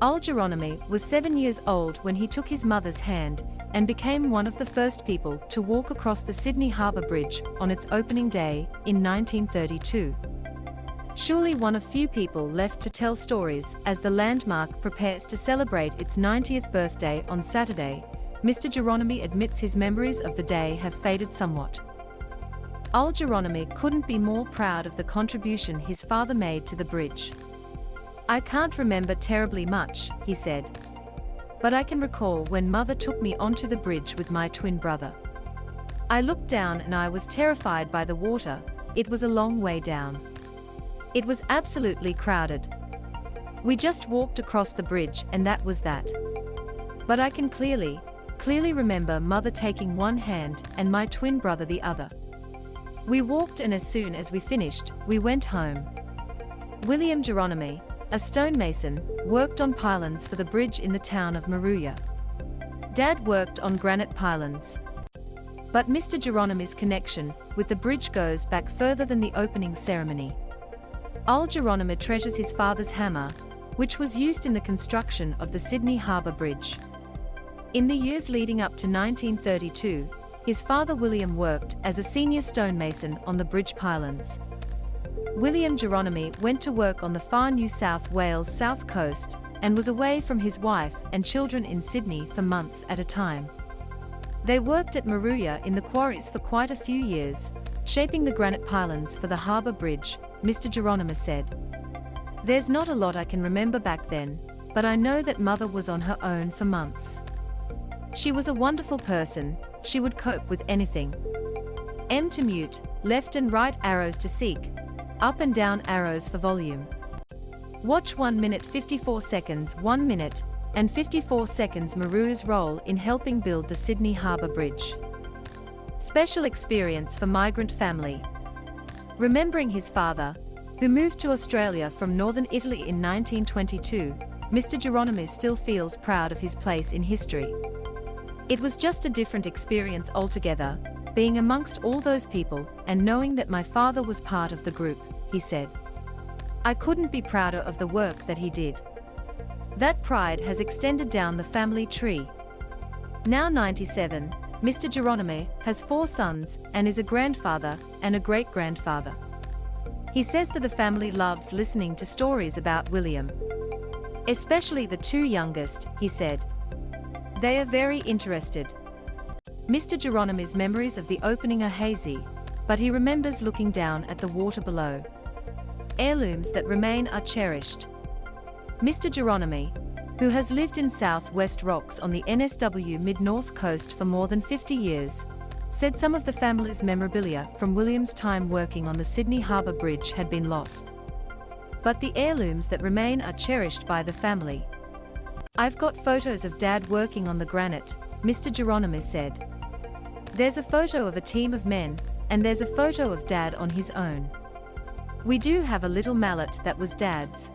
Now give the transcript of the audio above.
Old Geronimi was 7 years old when he took his mother's hand and became one of the first people to walk across the Sydney Harbour Bridge on its opening day in 1932. Surely one of few people left to tell stories as the landmark prepares to celebrate its 90th birthday on Saturday, Mr. Geronimi admits his memories of the day have faded somewhat. Old Geronimi couldn't be more proud of the contribution his father made to the bridge. "I can't remember terribly much," he said. "But I can recall when Mother took me onto the bridge with my twin brother. I looked down and I was terrified by the water. It was a long way down. It was absolutely crowded. We just walked across the bridge and that was that. But I can clearly remember Mother taking one hand and my twin brother the other. We walked and as soon as we finished, we went home." William Geronimi, a stonemason, worked on pylons for the bridge in the town of Moruya. Dad worked on granite pylons. But Mr. Geronimi's connection with the bridge goes back further than the opening ceremony. Old Geronimo treasures his father's hammer, which was used in the construction of the Sydney Harbour Bridge. In the years leading up to 1932, his father William worked as a senior stonemason on the bridge pylons. William Geronimi went to work on the far New South Wales south coast and was away from his wife and children in Sydney for months at a time. They worked at Moruya in the quarries for quite a few years, shaping the granite pylons for the Harbour Bridge, Mr. Geronimo said. "There's not a lot I can remember back then, but I know that Mother was on her own for months. She was a wonderful person, she would cope with anything. M to mute, left and right arrows to seek, up and down arrows for volume. Watch 1 minute 54 seconds 1 minute and 54 seconds Moruya's role in helping build the Sydney Harbour Bridge. Special experience for migrant family." Remembering his father, who moved to Australia from northern Italy in 1922, Mr. Geronimi still feels proud of his place in history. "It was just a different experience altogether, being amongst all those people and knowing that my father was part of the group," he said. "I couldn't be prouder of the work that he did. That pride has extended down the family tree." Now 97, Mr. Geronimi has 4 sons and is a grandfather and a great-grandfather. He says that the family loves listening to stories about William. "Especially the 2 youngest," he said. "They are very interested." Mr. Geronimi's memories of the opening are hazy, but he remembers looking down at the water below. Heirlooms that remain are cherished. Mr. Geronimi, who has lived in South-West Rocks on the NSW Mid-North Coast for more than 50 years, said some of the family's memorabilia from William's time working on the Sydney Harbour Bridge had been lost. But the heirlooms that remain are cherished by the family. "I've got photos of Dad working on the granite," Mr. Geronimi said. "There's a photo of a team of men, and there's a photo of Dad on his own. We do have a little mallet that was Dad's.